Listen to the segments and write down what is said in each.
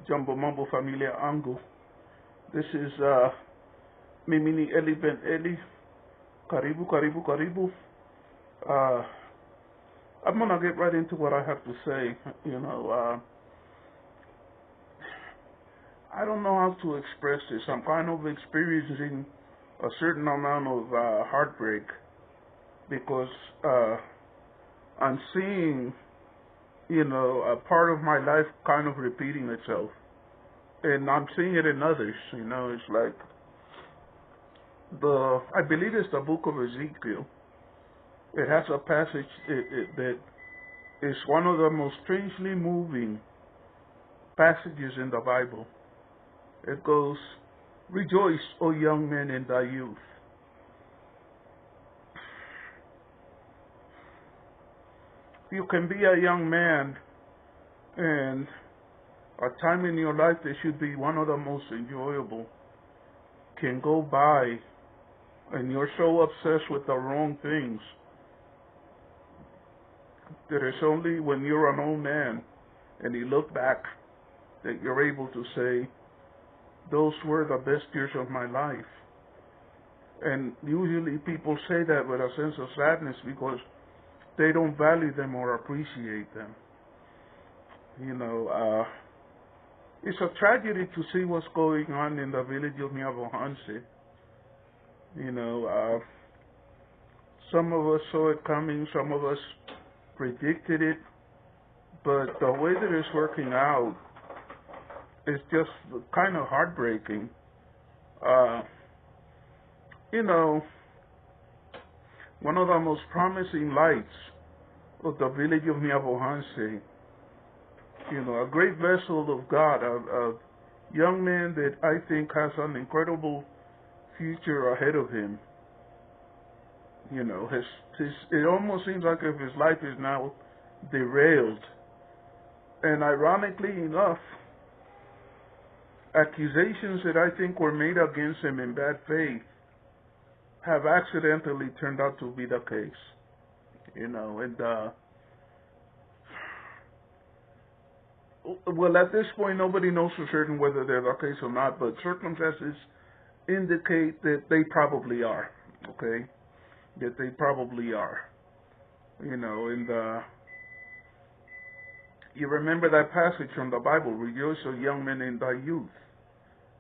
Jumbo Mumbo Familia Angu. This is Mimini Eli-Ben-Eli. Karibu, karibu, karibu. I'm going to get right into what I have to say. I don't know how to express this. I'm kind of experiencing a certain amount of heartbreak because I'm seeing, a part of my life kind of repeating itself. And I'm seeing it in others. It's like I believe it's the book of Ezekiel. It has a passage that is one of the most strangely moving passages in the Bible. It goes, "Rejoice, O young men, in thy youth." You can be a young man, and a time in your life that should be one of the most enjoyable can go by, and you're so obsessed with the wrong things that it's only when you're an old man and you look back that you're able to say, those were the best years of my life. And usually people say that with a sense of sadness because they don't value them or appreciate them. It's a tragedy to see what's going on in the village of Nyako. Some of us saw it coming, some of us predicted it, but the way that it's working out is just kind of heartbreaking. One of the most promising lights of the village of Nyako, a great vessel of God, a young man that I think has an incredible future ahead of him. It almost seems like if his life is now derailed. And ironically enough, accusations that I think were made against him in bad faith have accidentally turned out to be the case. Well, at this point, nobody knows for certain whether they're the case or not, but circumstances indicate that they probably are, okay? That they probably are. You remember that passage from the Bible, "Rejoice, O young men, in thy youth,"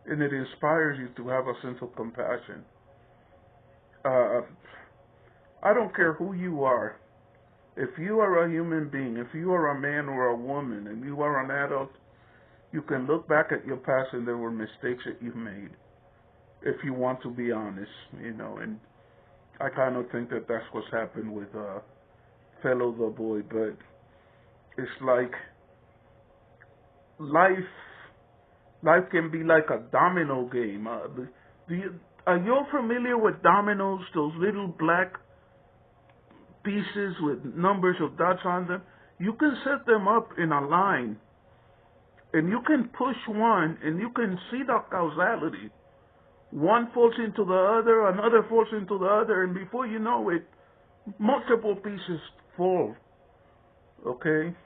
and it inspires you to have a sense of compassion. I don't care who you are. If you are a human being, if you are a man or a woman, and you are an adult, you can look back at your past and there were mistakes that you made. If you want to be honest, and I kind of think that that's what's happened with fellow the boy, but it's like life can be like a domino game. Are you familiar with dominoes, those little black pieces with numbers of dots on them? You can set them up in a line, and you can push one, and you can see the causality. One falls into the other, another falls into the other, and before you know it, multiple pieces fall. Okay?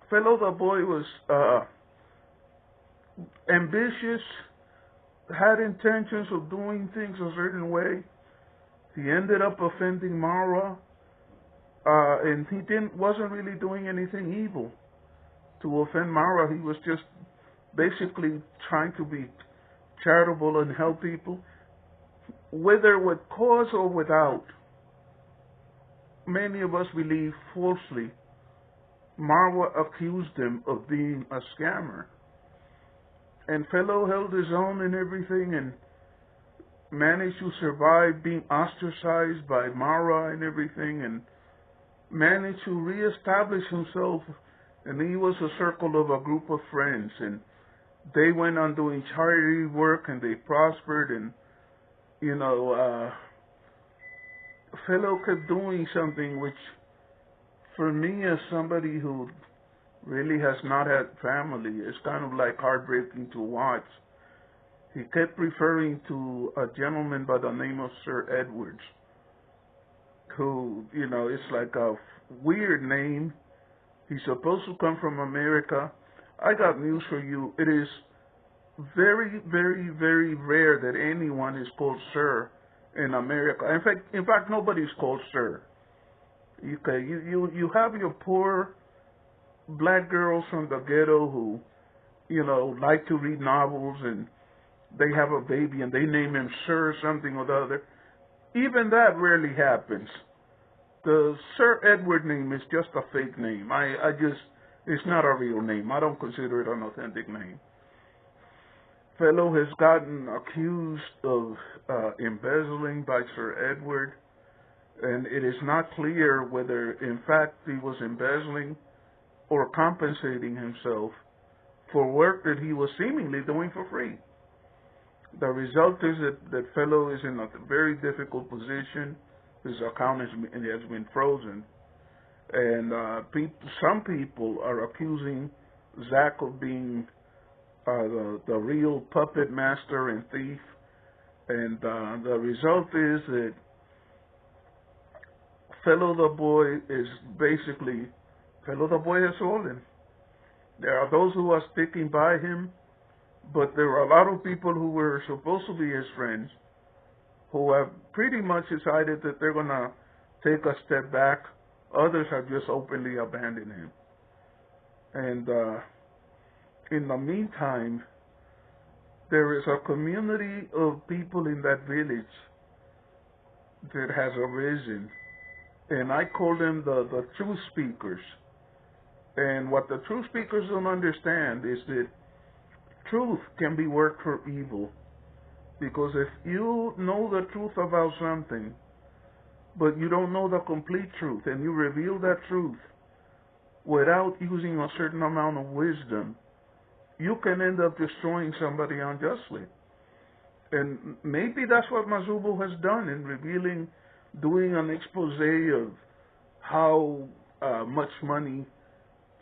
Fellow the boy was ambitious, had intentions of doing things a certain way. He ended up offending Mara, and he wasn't really doing anything evil to offend Mara. He was just basically trying to be charitable and help people, whether with cause or without. Many of us believe falsely Marwa accused him of being a scammer. And fellow held his own and everything and managed to survive being ostracized by Mara and everything and managed to reestablish himself. And he was a circle of a group of friends, and they went on doing charity work and they prospered, and fellow kept doing something which, for me as somebody who really has not had family, it's kind of like heartbreaking to watch. He kept referring to a gentleman by the name of Sir Edwards, who, it's like a weird name, He's supposed to come from America. I got news for you. It is very, very, very rare that anyone is called sir in America. In fact, nobody's called sir. Okay, you have your poor black girls from the ghetto who, like to read novels, and they have a baby and they name him Sir something or the other. Even that rarely happens. The Sir Edward name is just a fake name. It's not a real name. I don't consider it an authentic name. Fellow has gotten accused of embezzling by Sir Edward, and it is not clear whether in fact he was embezzling or compensating himself for work that he was seemingly doing for free. The result is that fellow is in a very difficult position. His account has been frozen, and some people are accusing Zach of being the real puppet master and thief, and the result is that Fellow the boy has fallen. There are those who are sticking by him, but there are a lot of people who were supposed to be his friends who have pretty much decided that they're going to take a step back. Others have just openly abandoned him. And in the meantime, there is a community of people in that village that has arisen, and I call them the truth speakers. And what the truth speakers don't understand is that truth can be worked for evil. Because if you know the truth about something, but you don't know the complete truth, and you reveal that truth without using a certain amount of wisdom, you can end up destroying somebody unjustly. And maybe that's what Mazubo has done in revealing, doing an expose of how much money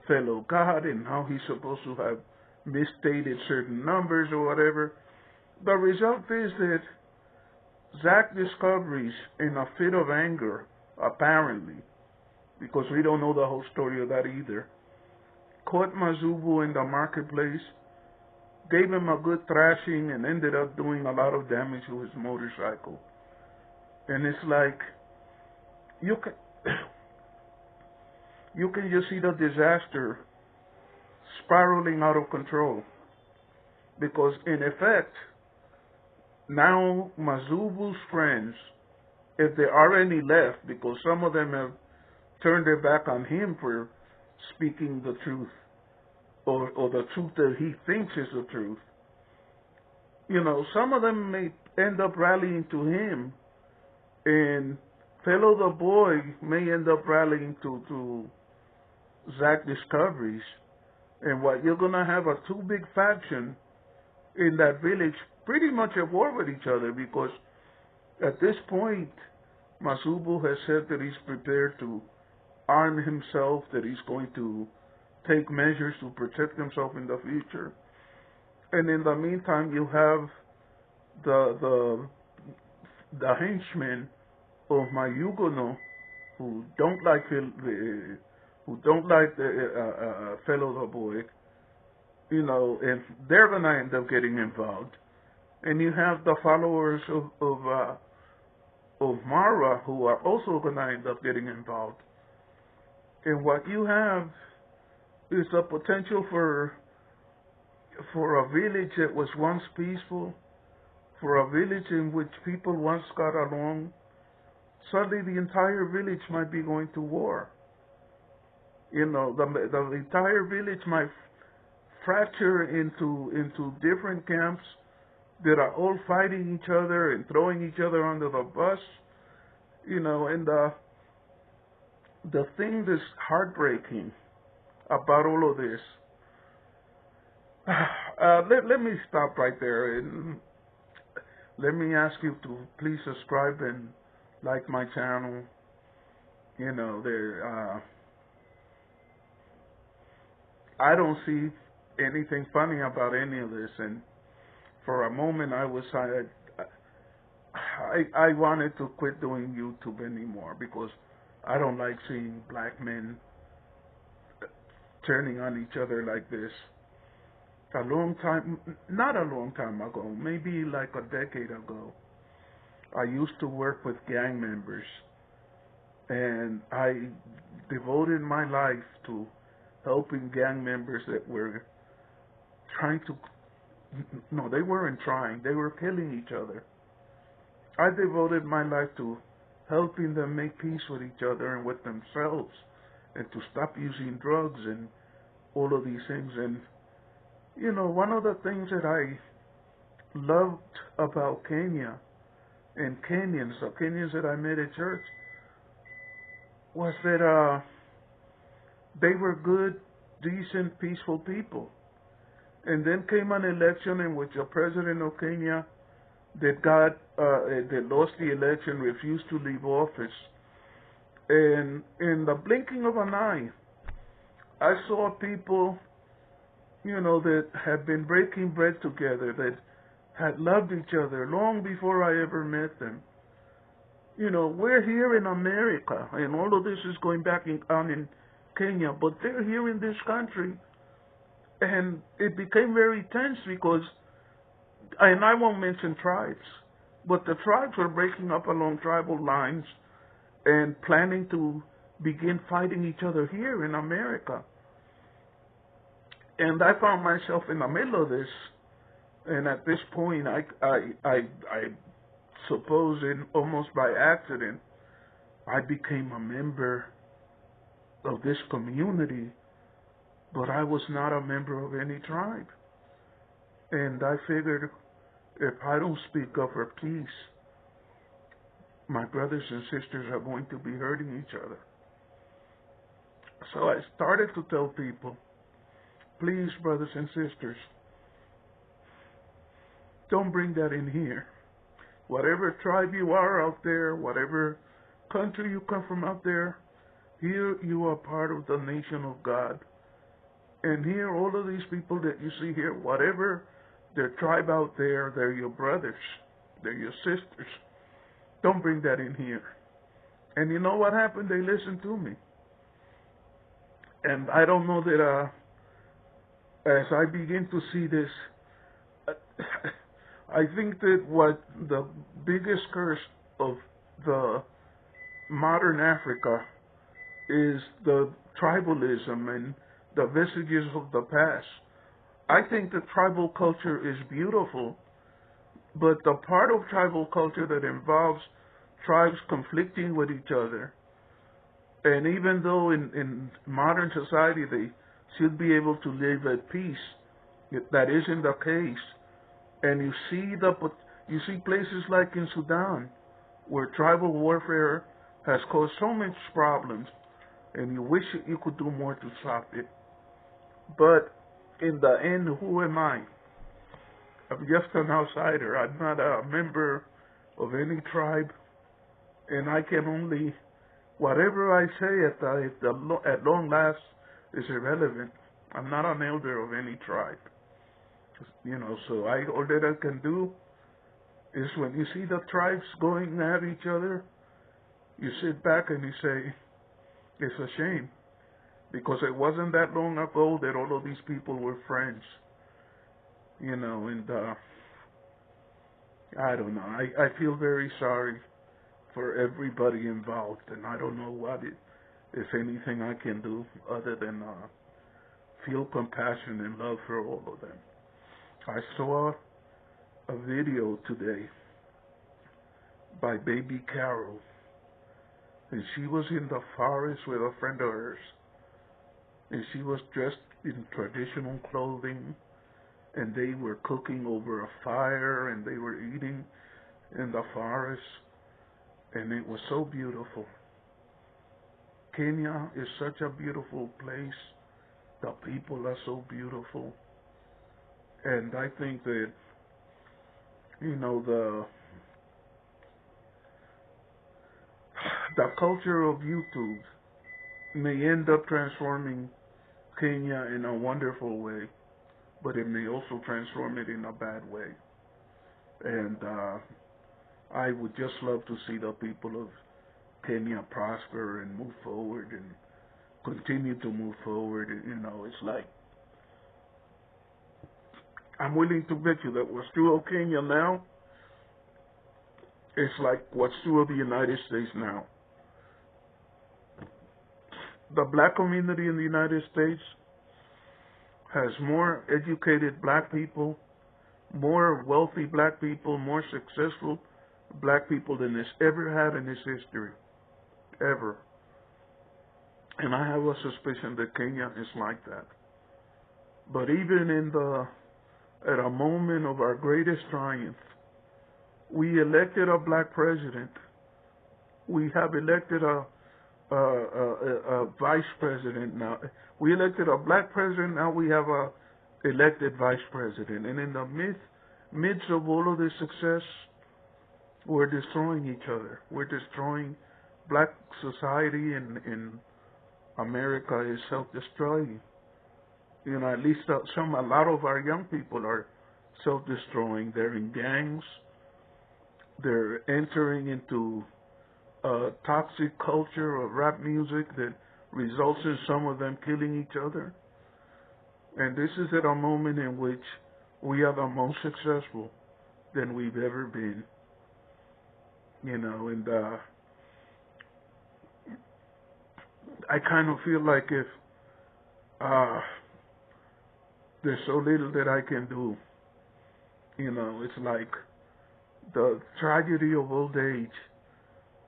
Fellow got and how he's supposed to have misstated certain numbers or whatever. The result is that Zach discoveries, in a fit of anger, apparently, because we don't know the whole story of that either, caught Mazubo in the marketplace, gave him a good thrashing, and ended up doing a lot of damage to his motorcycle. And it's like, you can just see the disaster spiraling out of control. Because in effect, now Mazubu's friends, if there are any left, because some of them have turned their back on him for speaking the truth, or the truth that he thinks is the truth, some of them may end up rallying to him, and Fellow the boy may end up rallying to Zach Discoveries. And what you're going to have are two big factions in that village pretty much at war with each other, because at this point, Mazubo has said that he's prepared to arm himself, that he's going to take measures to protect himself in the future. And in the meantime, you have the henchmen of my Yugono who don't like the Fellow the boy, and they're gonna end up getting involved. And you have the followers of Mara who are also gonna end up getting involved. And what you have is a potential for a village that was once peaceful, for a village in which people once got along. Suddenly the entire village might be going to war. The entire village might fracture into different camps that are all fighting each other and throwing each other under the bus. And the thing that's heartbreaking about all of this, let me stop right there, and let me ask you to please subscribe and like my channel. I don't see anything funny about any of this, and for a moment I wanted to quit doing YouTube anymore, because I don't like seeing black men turning on each other like this. Not a long time ago, maybe like a decade ago, I used to work with gang members, and I devoted my life to helping gang members that were trying to, no, they weren't trying, they were killing each other. I devoted my life to helping them make peace with each other and with themselves, and to stop using drugs and all of these things. And, you know, one of the things that I loved about Kenya and Kenyans, the Kenyans that I met at church, was that they were good, decent, peaceful people. And then came an election in which the president of Kenya that lost the election refused to leave office. And in the blinking of an eye, I saw people, you know, that had been breaking bread together, that had loved each other long before I ever met them. You know, we're here in America, and all of this is going back on in Kenya, but they're here in this country. And it became very tense because, and I won't mention tribes, but the tribes were breaking up along tribal lines and planning to begin fighting each other here in America. And I found myself in the middle of this, and at this point, I suppose, almost by accident, I became a member of this community, but I was not a member of any tribe. And I figured, if I don't speak up for peace, my brothers and sisters are going to be hurting each other. So I started to tell people, please, brothers and sisters, don't bring that in here. Whatever tribe you are out there, whatever country you come from out there, here you are part of the nation of God. And here, all of these people that you see here, whatever their tribe out there, they're your brothers, they're your sisters. Don't bring that in here. And you know what happened? They listened to me. And I don't know that as I begin to see this, I think that what the biggest curse of the modern Africa is the tribalism and the vestiges of the past. I think that tribal culture is beautiful, but the part of tribal culture that involves tribes conflicting with each other, and even though in modern society they should be able to live at peace, that isn't the case. And you see places like in Sudan, where tribal warfare has caused so many problems, and you wish you could do more to stop it. But in the end, who am I? I'm just an outsider. I'm not a member of any tribe, and I can only, whatever I say at long last is irrelevant. I'm not an elder of any tribe. You know, so all that I can do is, when you see the tribes going at each other, you sit back and you say, it's a shame, because it wasn't that long ago that all of these people were friends. You know, and I don't know. I feel very sorry for everybody involved, and I don't know if anything I can do other than feel compassion and love for all of them. I saw a video today by baby Carol, and she was in the forest with a friend of hers, and she was dressed in traditional clothing, and they were cooking over a fire, and they were eating in the forest, and it was so beautiful. Kenya is such a beautiful place. The people are so beautiful. And I think that, you know, the culture of YouTube may end up transforming Kenya in a wonderful way, but it may also transform it in a bad way. And I would just love to see the people of Kenya prosper and move forward and continue to move forward. It's like, I'm willing to bet you that what's true of Kenya now is like what's true of the United States now. The black community in the United States has more educated black people, more wealthy black people, more successful black people than it's ever had in its history. Ever. And I have a suspicion that Kenya is like that. But even at a moment of our greatest triumph, we elected a black president. We have elected a vice president now. We elected a black president, now we have a elected vice president. And in the midst of all of this success, we're destroying each other. We're destroying black society in America is self-destroying. At least a lot of our young people are self-destroying. They're in gangs. They're entering into a toxic culture of rap music that results in some of them killing each other. And this is at a moment in which we are the most successful than we've ever been. And I kind of feel like if there's so little that I can do, it's like the tragedy of old age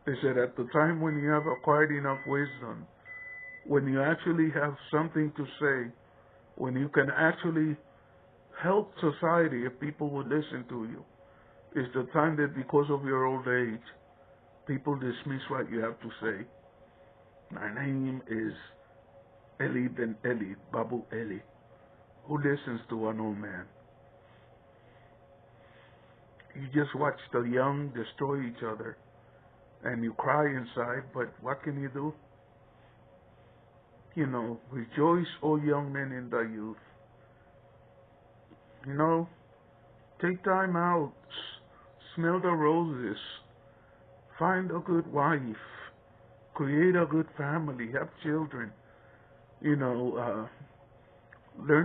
is that at the time when you have acquired enough wisdom, when you actually have something to say, when you can actually help society if people would listen to you, is the time that because of your old age, people dismiss what you have to say. My name is Eli-Ben-Eli, Babu Eli. Who listens to an old man? You just watch the young destroy each other, and you cry inside, but what can you do? Rejoice, O young men in the youth. Take time out, smell the roses, find a good wife, create a good family, have children, learn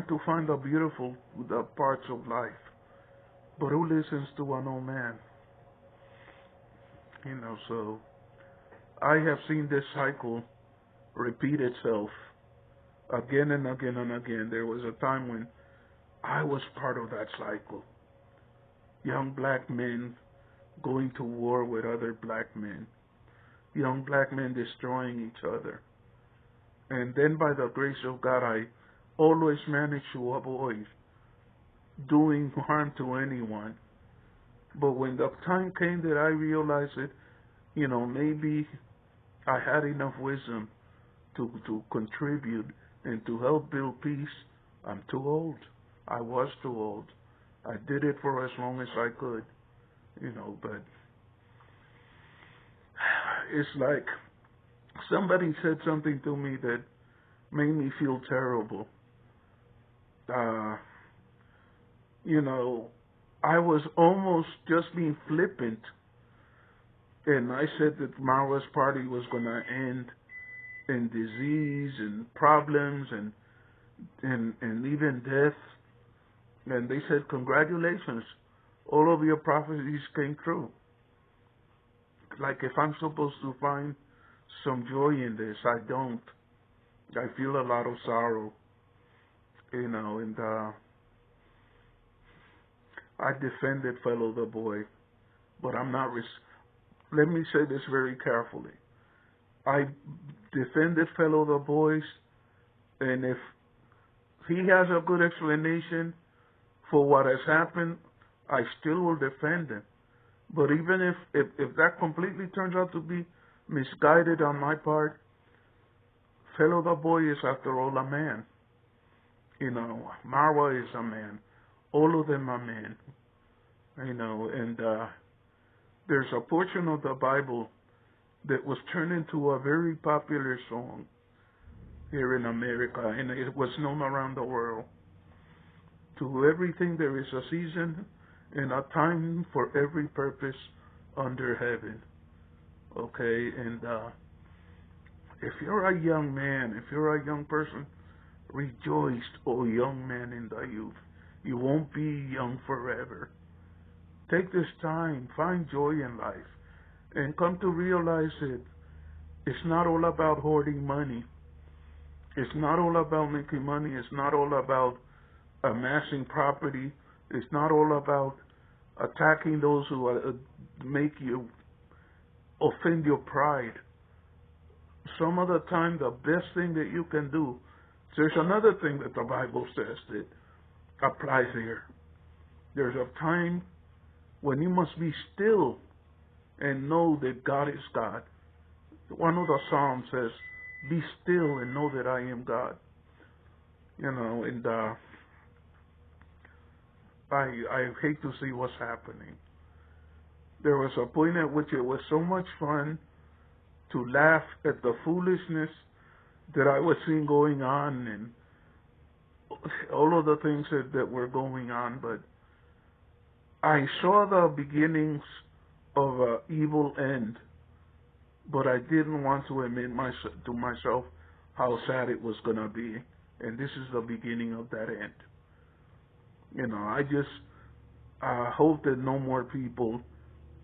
to find the beautiful parts of life. But who listens to an old man? So I have seen this cycle repeat itself again and again and again. There was a time when I was part of that cycle. Young black men going to war with other black men. Young black men destroying each other. And then by the grace of God, I always managed to avoid doing harm to anyone. But when the time came that I realized that, maybe I had enough wisdom to contribute and to help build peace, I'm too old. I was too old. I did it for as long as I could, but it's like somebody said something to me that made me feel terrible. I was almost just being flippant, and I said that Marwa's party was going to end in disease and problems and even death. And they said, congratulations, all of your prophecies came true. Like if I'm supposed to find some joy in this, I don't. I feel a lot of sorrow, and I defended Fellow the Boy, but I'm not. Let me say this very carefully. I defended Fellow the Boys, and if he has a good explanation for what has happened, I still will defend him. But even if that completely turns out to be misguided on my part, Fellow the Boy is after all a man. Marwa is a man. All of them are men. And there's a portion of the Bible that was turned into a very popular song here in America, and it was known around the world. To everything there is a season and a time for every purpose under heaven. Okay, and If you're a young man, if you're a young person, rejoice, O young man, in thy youth. You won't be young forever. Take this time, find joy in life, and come to realize that it's not all about hoarding money. It's not all about making money. It's not all about amassing property. It's not all about attacking those who make you offend your pride. Some of the time, the best thing that you can do, there's another thing that the Bible says that applies here. There's a time when you must be still and know that God is God. One of the Psalms says, be still and know that I am God. And I hate to see what's happening. There was a point at which it was so much fun to laugh at the foolishness that I was seeing going on and all of the things that were going on, but I saw the beginnings of an evil end, but I didn't want to admit to myself how sad it was going to be, and this is the beginning of that end. I just hope that no more people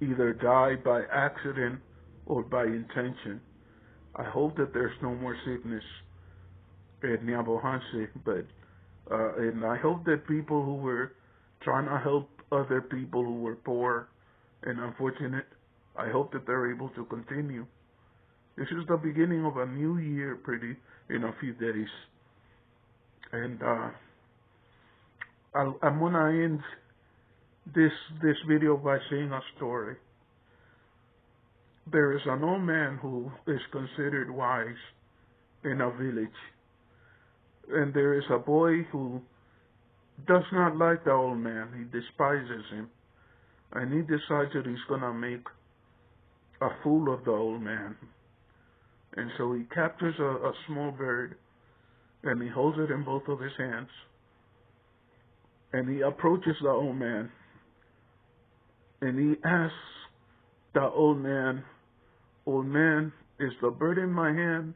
either die by accident or by intention. I hope that there's no more sickness at Nyabohanse, and I hope that people who were trying to help other people who were poor and unfortunate, I hope that they're able to continue. This is the beginning of a new year in a few days. And I'm going to end this video by saying a story. There is an old man who is considered wise in a village. And there is a boy who does not like the old man. He despises him. And he decides that he's going to make a fool of the old man. And so he captures a small bird and he holds it in both of his hands. And he approaches the old man. And he asks the old man, "Old man, is the bird in my hand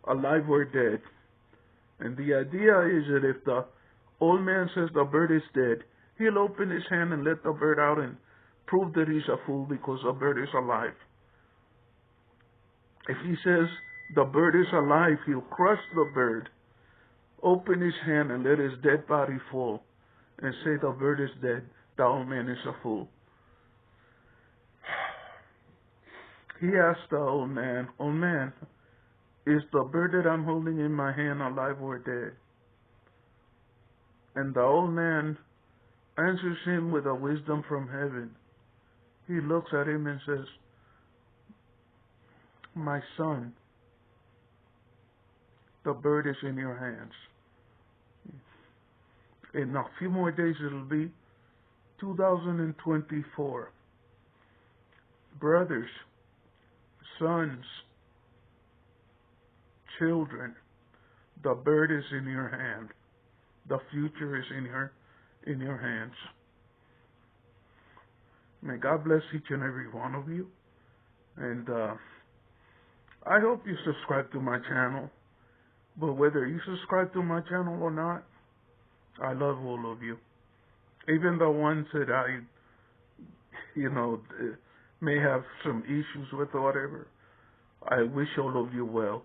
alive or dead?" And the idea is that if the old man says the bird is dead, he'll open his hand and let the bird out and prove that he's a fool because the bird is alive. If he says the bird is alive, he'll crush the bird, open his hand and let his dead body fall, and say the bird is dead, the old man is a fool. He asked the old man, "Old man, is the bird that I'm holding in my hand alive or dead?" And the old man answers him with a wisdom from heaven. He looks at him and says, "My son, the bird is in your hands. In a few more days it'll be 2024. Brothers, sons, children, the bird is in your hand. The future is in your hands." May God bless each and every one of you. And I hope you subscribe to my channel. But whether you subscribe to my channel or not, I love all of you. Even the ones that I, may have some issues with or whatever. I wish all of you well.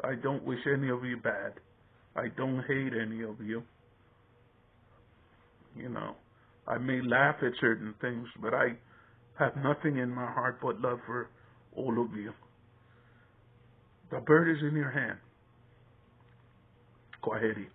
I don't wish any of you bad. I don't hate any of you. I may laugh at certain things, but I have nothing in my heart but love for all of you. The bird is in your hand. Kwaheri.